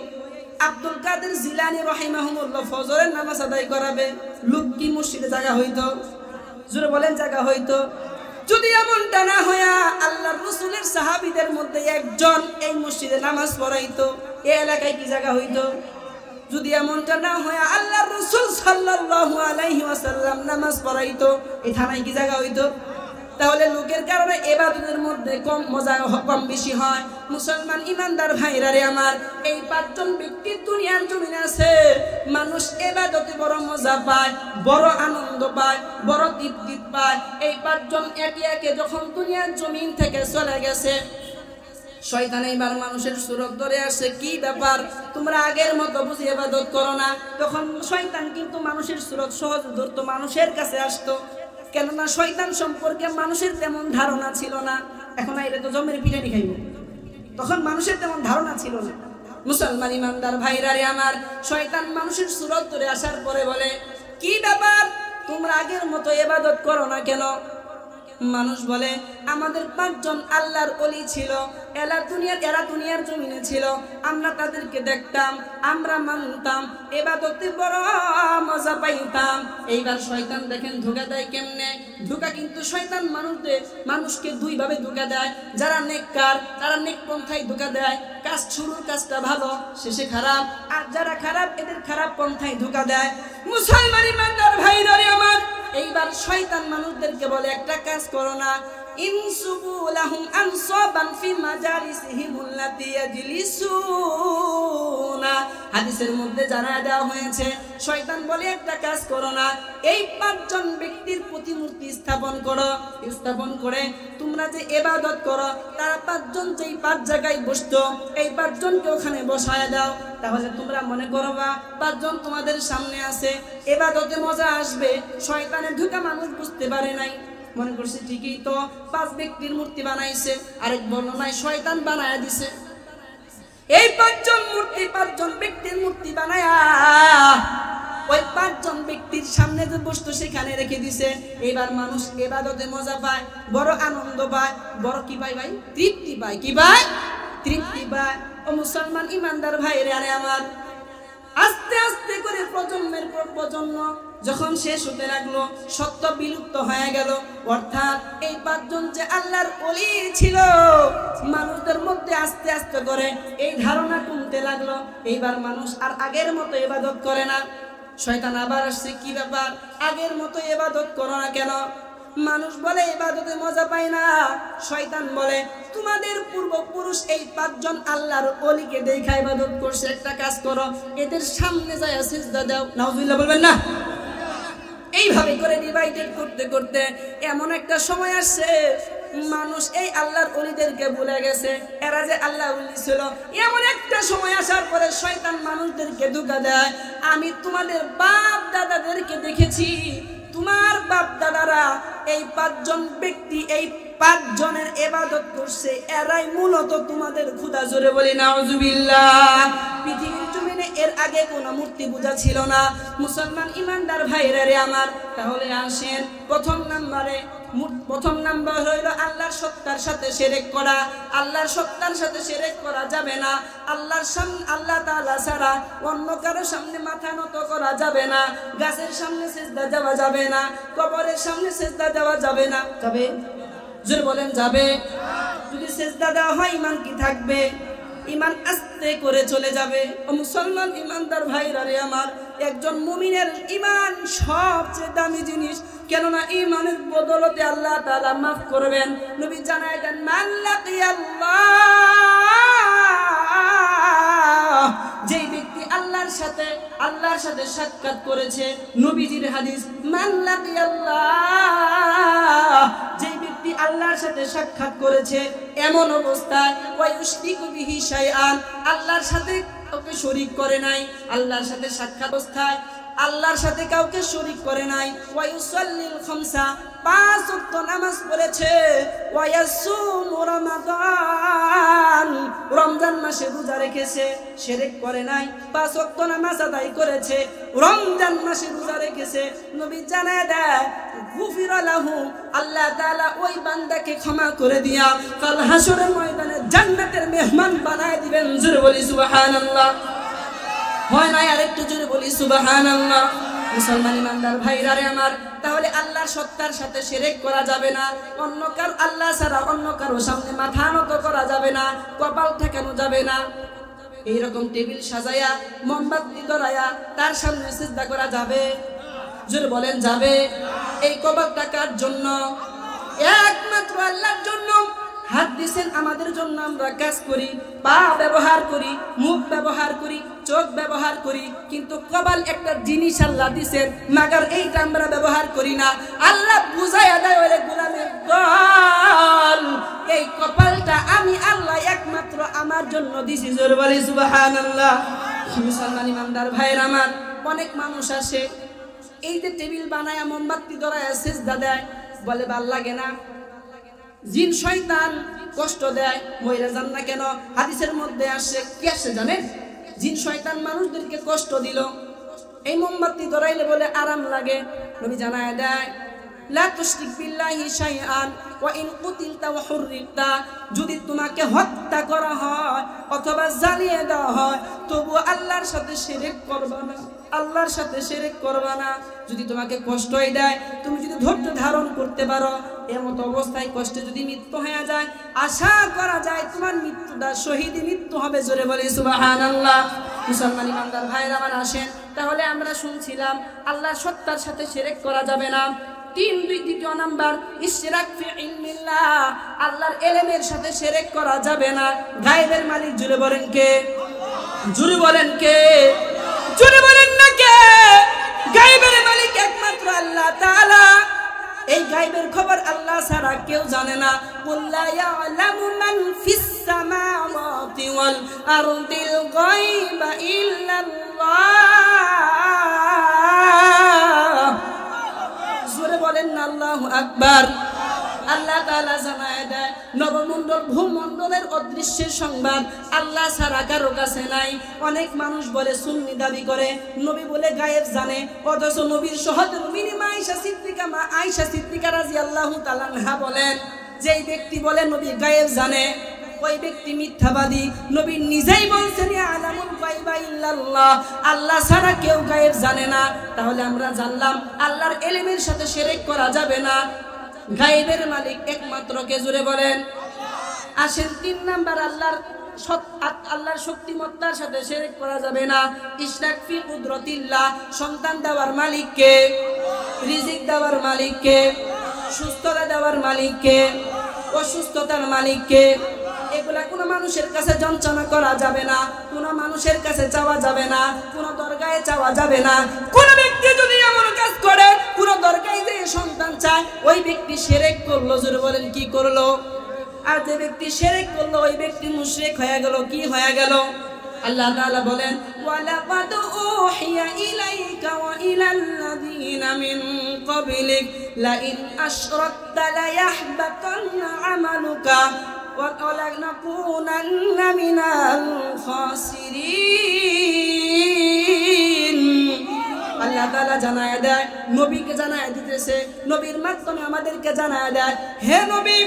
আব্দুল কাদের জিলানী রাহিমাহুল্লাহ ফজরের নামাজ আদায় করাবে, লোক কি মসজিদে জায়গা হইতো? জোরে বলেন জায়গা হইতো? যদি এমনটা না হইয়া আল্লাহর রাসূলের সাহাবীদের মধ্যে একজন এই মসজিদে নামাজ পড়াইতো, এই এলাকায় কি জায়গা হইতো? যদি এমনটা না হইয়া আল্লাহর রাসূল সাল্লাল্লাহু আলাইহি ওয়াসাল্লাম নামাজ পড়াইতো, এই থানায় কি জায়গা হইতো? তাহলে লোকের কারণে ইবাদতের মধ্যে কম মজা কম বেশি হয়। মুসলমান ইমানদার ভাইরা রে আমার, এই 5 জন ব্যক্তি দুনিয়ার জমিনে আছে। মানুষ ইবাদতে বড় মজা পায়, বড় আনন্দ পায়, বড় তৃপ্তি পায়। এই 5 জন একে একে যখন দুনিয়ার জমিন থেকে চলে গেছে, শয়তান এইবার মানুষের সুরত ধরে আসে। কি ব্যাপার, তোমরা আগের মতো বুঝি ইবাদত করো না? তখন শয়তান কিন্তু মানুষের সুরত সহজ ধরতো, মানুষের কাছে আসতো। কেননা শয়তান সম্পর্কে মানুষের তেমন ধারণা ছিল না। এখন আইলে তো জমের পিঠানি খাইব, তখন মানুষের তেমন ধারণা ছিল না। মুসলমান ইমানদার ভাইরা রে আমার, শয়তান মানুষের সুরত ধরে আসার পরে বলে কি ব্যাপার, তোমরা আগের মতো ইবাদত করো না কেন? মানুষ বলে আমাদের 5 জন আল্লাহর ওলি ছিল, এরা দুনিয়ার জমিনে ছিল, আমরা তাদেরকে দেখতাম, আমরা মানতাম, ইবাদতে বড় মজা পাইতাম। এইবার শয়তান দেখেন ধোঁকা দেয় কেমনে? ধোঁকা কিন্তু শয়তান মানুষকে 2 ভাবে ধোঁকা দেয়। যারা নেককার তারা নেক পন্থায় ধোঁকা দেয়, কাজ শুরুর কাজটা ভালো শেষে খারাপ, আর যারা খারাপ এদের খারাপ পন্থায় ধোঁকা দেয়। মুসলমান ইমানদার ভাইরা রে আমার, এইবার শয়তান মানুষদেরকে বলে একটা কাজ করো না, ইনসুবু লাহুম আনসাবান ফি মাজালিসিহিম আল্লাতী ইয়াজলিসুনা। হাদিসের মধ্যে জানায়া দেওয়া হয়েছে, শয়তান বলে একটা কাজ করো না, এই 5 জন ব্যক্তির প্রতিমূর্তি স্থাপন করো, স্থাপন করে তোমরা যে ইবাদত করো তারা 5 জন যেই 5 জায়গায় বসতো, এই 5 জনকে ওখানে বসায় দাও। তাহলে তোমরা মনে করবা 5 জন তোমাদের সামনে আছে, ইবাদতে মজা আসবে। শয়তানের ধোঁকা মানুষ বুঝতে পারে নাই, মনে করছে ঠিকই তো 5 ব্যক্তির মূর্তি বানাইছে। আরেক বর্ণনায় শয়তান বানায়া দিছে। এই পাঁচজন মূর্তি, পাঁচজন ব্যক্তির মূর্তি বানায়া ওই পাঁচজন ব্যক্তির সামনে যে বস্তু সেখানে রেখে দিছে। এবার মানুষ ইবাদতে মজা পায়, বড় আনন্দ পায়, বড় কি পায় ভাই? তৃপ্তি পায়। কি পায়? তৃপ্তি পায়। ও মুসলমান ইমানদার ভাইরে আরে আমার, আস্তে আস্তে করে প্রজন্মের পর প্রজন্ম যখন শেষ হতে লাগলো, সত্য বিলুপ্ত হয়ে গেল। অর্থাৎ এই পাঁচজন যে আল্লাহর ওলি ছিল, মানুষদের মধ্যে আস্তে আস্তে করে এই ধারণা কমতে লাগলো। এইবার মানুষ আর আগের মতো ইবাদত করে না। শয়তান আবার আসছে, কি ব্যাপার, আগের মতো ইবাদত করো না কেন? মানুষ বলে ইবাদতে মজা পায় না। শয়তান বলে তোমাদের পূর্বপুরুষ এই পাঁচজন আল্লাহর ওলিকে দেখা ইবাদত করছে, একটা কাজ করো, এদের সামনে যায় সিজদা দাও। নাউজুবিল্লাহ বলবেন না? এইভাবে করে ডিভাইডেড করতে করতে এমন একটা সময় আসছে, মানুষ এই আল্লাহর ওলিদেরকে ভুলে গেছে, এরা যে আল্লাহ ওলি ছিল। এমন একটা সময় আসার পরে শয়তান মানুষদেরকে ধোঁকা দেয়, আমি তোমাদের বাপ দাদাদেরকে দেখেছি, তোমার বাপ দাদারা এই পাঁচজন ব্যক্তি, এই পাঁচজনের ইবাদত করছে, এরাই মূলত তোমাদের খোদা। জোরে বলি নাউজুবিল্লাহ। পৃথিবীর জমিনে এর আগে কোনো মূর্তি পূজা ছিল না। মুসলমান ইমানদার ভাইরা রে আমার, তাহলে আসেন প্রথম নাম্বার হইল আল্লাহর সত্তার সাথে শিরক করা। আল্লাহর সত্তার সাথে শিরক করা যাবে না। আল্লাহর সামনে, আল্লাহ তাআলা ছাড়া অন্য কারো সামনে মাথা নত করা যাবে না। গাছের সামনে সিজদা দেওয়া যাবে না। কবরের সামনে সিজদা দেওয়া যাবে না। যাবে? জোরে বলেন যাবে? যদি সিজদা দেওয়া হয় ইমান কি থাকবে? ইমান আস্তে করে চলে যাবে। ও মুসলমান ইমানদার ভাইরা রে আমার, একজন মুমিনের ইমান সবচেয়ে দামি জিনিস। কেননা ইমানের বদলতে আল্লাহ তাআলা মাফ করবেন। নবী জানায় দেন, মান লাকিয়াল্লাহ, যেই ব্যক্তি আল্লাহর সাথে সাক্ষাৎ করেছে। নবীজির হাদিস, মান লাকিয়াল্লাহ, যেই ব্যক্তি আল্লাহর সাথে সাক্ষাৎ করেছে এমন অবস্থায়, ওয়া ইউশরিকু বিহি শাইআন, আল্লাহর সাথে কাউকে শরীক করে নাই, আল্লাহর সাথে সাক্ষাৎ অবস্থায় আল্লাহর সাথে কাউকে শরীক করে নাই, ওয়া ইউসাল্লিল খামসা, 5 ওয়াক্ত নামাজ পড়েছে, ওয়া ইয়াসুমু রমাদান, রমজান মাসে রোজা রেখেছে, শিরক করে নাই, 5 ওয়াক্ত নামাজ আদায় করেছে, রমজান মাসে রোজা রেখেছে। নবী জানায় দেয়, গুফিরা লাহু, আল্লাহ তাআলা ওই বান্দাকে ক্ষমা করে দিয়া কাল হাসরের ময়দানে জান্নাতের মেহমান বানায় দিবেন। জোরে বলি সুবহানাল্লাহ। হয় না? আর একটু জোরে বলি সুবহানাল্লাহ। মুসলমান ইমানদার ভাইরা রে আমার, তাহলে আল্লাহর সত্তার সাথে শিরক করা যাবে না। অন্য কার, আল্লাহ ছাড়া অন্য কারো সামনে মাথা নত করা যাবে না, কপাল ঠেকানো যাবে না। এইরকম টেবিল সাজায়া মোমবাতি ধরায়া তার সামনে সিজদা করা যাবে? জোরে বলেন যাবে? এই কপালটা কার জন্য? একমাত্র আল্লাহর জন্য। হাত দিছেন আমাদের জন্য, আমরা কাজ করি, পা ব্যবহার করি, মুখ ব্যবহার করি, চোখ ব্যবহার করি, কিন্তু কপাল একটা জিনিস আল্লাহ দিছেন, মাগার এইটা আমরা ব্যবহার করি না। আল্লাহ বুঝাইয়া দেয়, ওরে গোলামের দল, এই কপালটা আমি আল্লাহ একমাত্র আমার জন্য দিছি। জোরে বলি সুবহানাল্লাহ। মুসলমান ইমানদার ভাইয়ের আমার, অনেক মানুষ আসে এই যে টেবিল বানায়া মোমবাতি ধরায়া সিজদা দেয়, বলে ভাল লাগে না, জিন শয়তান কষ্ট দেয়, মইরা যান না কেন? হাদিসের মধ্যে আসে, কি আসে জানেন? জিন শয়তান মানুষদেরকে কষ্ট দিল, এই মোমবাতি ধরাইলে বলে আরাম লাগে। নবী জানায় দেয়, লা তুশরিক বিল্লাহি শাইআন ওয়া ইন কুতিলতা ওয়া হুররিকতা, যদি তোমাকে হত্যা করা হয় অথবা জ্বালিয়ে দেওয়া হয়, তবু আল্লাহর সাথে শিরক করবা না, আল্লাহর সাথে শিরক করবা না। যদি তোমাকে কষ্টই দেয়, তুমি যদি ধৈর্য ধারণ করতে পারো, এমত অবস্থায় কষ্টে যদি মৃত্যু হয়ে যায়, আশা করা যায় তোমার মৃত্যুটা শহীদ মৃত্যু হবে। জোরে বলি সুবহানাল্লাহ। মুসলমান ইমানদার ভাইরা আমার আসেন, তাহলে আমরা শুনছিলাম আল্লাহর সত্তার সাথে শিরক করা যাবে না। দ্বিতীয় নাম্বার, ইশরাক ফি ইলমিল্লাহ, আল্লাহর ইলমের সাথে শিরক করা যাবে না। গায়বের মালিক জুড়ে বলেন কে? জুড়ে বলেন কে? জুড়ে বলেন না কে? গায়বের মালিক একমাত্র আল্লাহ তাআলা। এই গায়বের খবর আল্লাহ ছাড়া কেউ জানে না। কুল্লা ইয়ালামু মান ফিস সামাওয়াতি ওয়াল আরদিল গায়বা ইল্লাল্লাহ। জোরে বলেন না আল্লাহু আকবার। আল্লাহ তাআলা জানায় দেয় নবমণ্ডল ভূমণ্ডলের অদৃশ্যের সংবাদ আল্লাহ ছাড়া কারো কাছে নাই। অনেক মানুষ বলে সুন্নি দাবি করে, নবী বলে গায়েব জানে, অথচ নবীর সহধর্মিণী মা আয়েশা সিদ্দিকা রাদিয়াল্লাহু তাআলা আনহা বলেন, যেই ব্যক্তি বলে নবী গায়েব জানে ওই ব্যক্তি মিথ্যাবাদী। নবী নিজেই বলছেন আলামুল গায়বা ইল্লাল্লাহ, আল্লাহ ছাড়া কেউ গায়েব জানে না। তাহলে আমরা জানলাম আল্লাহর ইলমের সাথে শিরক করা যাবে না। গায়েবের মালিক একমাত্র কে, জোরে বলেন। আসেন 3 নাম্বার, আল্লাহর শক্তিমত্তার সাথে শিরক করা যাবে না। ইশরাক ফি কুদরতিল্লাহ, সন্তান দেওয়ার মালিক কে, রিজিক দেওয়ার মালিক কে, সুস্থতা দেওয়ার মালিক কে, অসুস্থতার মালিক কে। এগুলা কোনো মানুষের কাছে যন্ত্রণা করা যাবে না, কোনো মানুষের কাছে চাওয়া যাবে না, কোনো দরগায় চাওয়া যাবে না। কোন ব্যক্তি যদি এমন কাজ করে, কোন দরগায় যে সন্তান চায়, ওই ব্যক্তি শিরক করলো। জোরে বলেন কি করলো? আর যে ব্যক্তি শিরক করলো ওই ব্যক্তি মুশরিক হয়ে গেল। কি হয়ে গেল? আল্লাহ তাআলা বলেন ওয়ালাকাদ উহিয়া ইলাইকা ওয়া ইলাল্লাযীনা মিন ক্বাবলিক লাইন আশরাকতা লায়াহবাতান্না আমালুকা ওয়া লানাকুনান্না মিনাল খাসিরিন। আল্লাহ তাআলা জানায় দেয়, নবীকে জানায় দিতেছে, নবীর মাধ্যমে আমাদেরকে জানায় দেয়, হে নবী,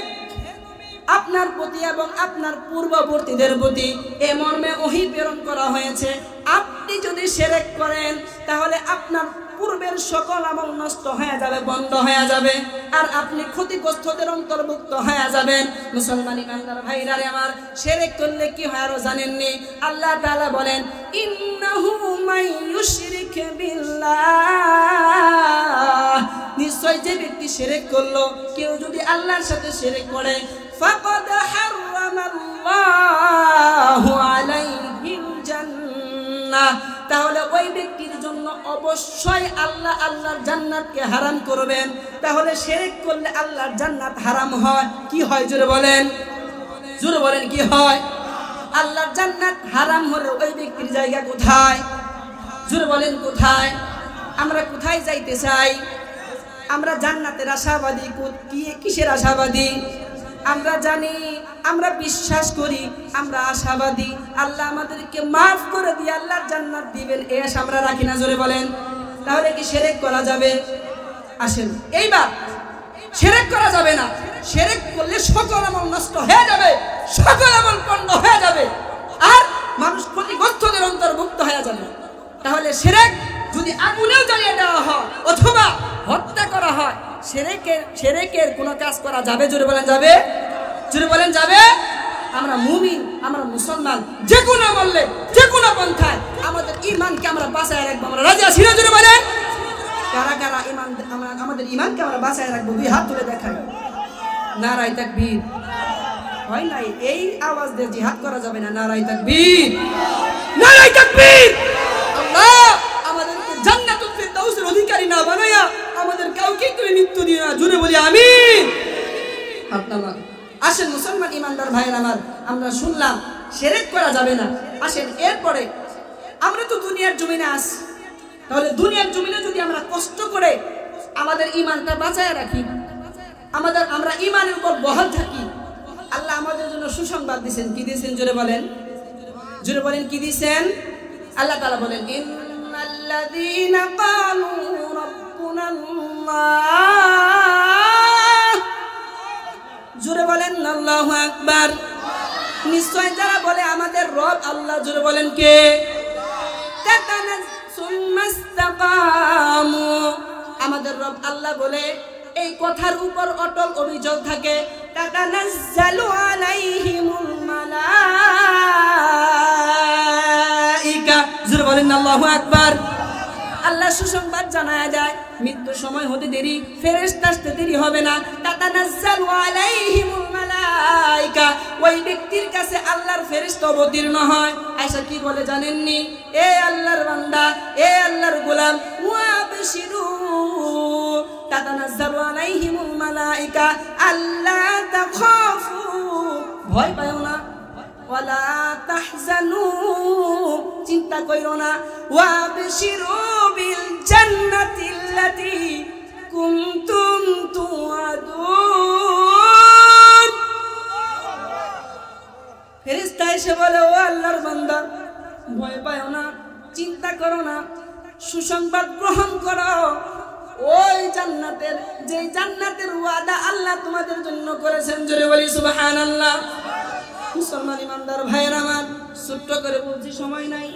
আপনার প্রতি এবং আপনার পূর্ববর্তীদের প্রতি এ মর্মে ওহী প্রেরণ করা হয়েছে, আপনি যদি শিরক করেন তাহলে আপনার পূর্বের সকল আমল নষ্ট হয়ে যাবে, বন্ধ হয়ে যাবে, আর আপনি ক্ষতিগ্রস্তদের অন্তর্ভুক্ত হয়ে যাবেন। মুসলমান ইমানদার ভাইরা আমার, শিরক করলে কি হয় আরো জানেননি? আল্লাহ তাআলা বলেন ইন্নাহু মাইয়ুশরিক বিল্লাহ, নিশ্চয় যে ব্যক্তি শিরক করলো, কেউ যদি আল্লাহর সাথে শিরক করে, ফাকাদ হারামাল্লাহু আলাইহিল জান্নাহ, তাহলে ওই ব্যক্তির জন্য অবশ্যই আল্লাহ আল্লাহর জান্নাতকে হারাম করবেন। তাহলে শিরক করলে আল্লাহর জান্নাত হারাম হয়। কি হয় জোরে বলেন? জোরে বলেন কি হয়? আল্লাহর জান্নাত হারাম হলে ওই ব্যক্তির জায়গা কোথায়? জোরে বলেন কোথায়? আমরা কোথায় যাইতে চাই? আমরা জান্নাতের আশাবাদী। কিসের আশাবাদী? আমরা জানি, আমরা বিশ্বাস করি, আমরা আশাবাদী আল্লাহ আমাদেরকে মাফ করে দিয়ে আল্লাহর জান্নাত দিবেন, এই আশা আমরা রাখি না। জোরে বলেন। তাহলে কি শিরক করা যাবে? আসেন, এইবার শিরক করা যাবে না। শিরক করলে সকল আমল নষ্ট হয়ে যাবে, সকল আমল পণ্ড হয়ে যাবে, আর মানুষ ক্ষতিগ্রস্তদের অন্তর্ভুক্ত হয়ে যাবে। তাহলে শিরক যদি আগুনেও জ্বালিয়ে দেওয়া হয় অথবা হত্যা করা হয়, শিরকের কোনো কাজ করা যাবে? জোরে বলেন যাবে? জোরে বলেন যাবে? আমরা মুমিন, আমরা মুসলমান, যে কোনো আমলে, যে কোনো পন্থায় আমাদের ঈমানকে আমরা বাঁচায় রাখবো। আমরা রাজি আছি না? জোরে বলেন। কারা কারা ঈমান, আমাদের ঈমানকে আমরা বাঁচায় রাখবো? দুই হাত তুলে দেখাই। নারায়ে তাকবীর। হয় নাই? এই আওয়াজ দিয়ে জিহাদ করা যাবে না। নারায়ে তাকবীর, নারায়ে তাকবীর। আল্লাহ আমাদেরকে জান্নাতুল ফিরদাউসের অধিকারী না বানায়া আমাদের কাউকে তুমি মৃত্যু দিও না। জোরে বলি আমিন। আপনারা আসেন মুসলমান ইমানদার ভাইয়ের আমার, আমরা শুনলাম শিরক করা যাবে না। আসেন এরপরে, আমরা তো দুনিয়ার জমিনে আছি, তাহলে দুনিয়ার জমিনে যদি আমরা কষ্ট করে আমাদের ঈমানটা বাঁচায় রাখি, আমরা ঈমানের উপর বহাল থাকি, আল্লাহ আমাদের জন্য সুসংবাদ দিবেন। কি দিবেন? জোরে বলেন, জোরে বলেন কি দিবেন? আল্লাহ তাআলা বলেন ইন্নাল্লাযীনা ক্বালু রাব্বুনাল্লাহ, জোরে বলেন আল্লাহু আকবার। নিশ্চয় যারা বলে আমাদের রব আল্লাহ, জোরে বলেন কে? সুম্মাস্তাকামু, আমাদের রব আল্লাহ বলে এই কথার উপর অটল অবিচল থাকে। তাতানাজ্জালু আলাইহিমুল মালাইকা, জোরে বলেন আল্লাহু আকবার। আল্লাহ সুসংবাদ জানায় যায়, মৃত্যু সময় হতে দেরি, ফেরেশতা আসতে দেরি হবে না। তাতানাজ্জালু আলাইহিমুল মালাইকা, ওই ব্যক্তির কাছে আল্লাহর ফেরেশতা অবতীর্ণ হয়। আয়েশা কি বলে জানেননি? এ আল্লাহর বান্দা, এ আল্লাহর গোলাম, ওয়াবশিরু, তাতানাজ্জালু আলাইহিমুল মালাইকা আল্লা তাখাফু, ভয় পাও না, ওয়ালা তাহজানু, চিন্তা কইরো না, ওয়াবশিরু বিল জান্নাতিল্লাতী কুনতুম তুআদুন, এসে বলে, ও আল্লাহর বান্দা, ভয় পাও না, চিন্তা করো না, সুসংবাদ গ্রহণ করো। ওই জান্নাতের, যে জান্নাতের ওয়াদা আল্লাহ তোমাদের জন্য করেছেন, জোরে বলি সুবহানাল্লাহ। মুসলমান ইমানদার ভাইয়ের আমার, ছোট্ট করে বলছি, সময় নাই।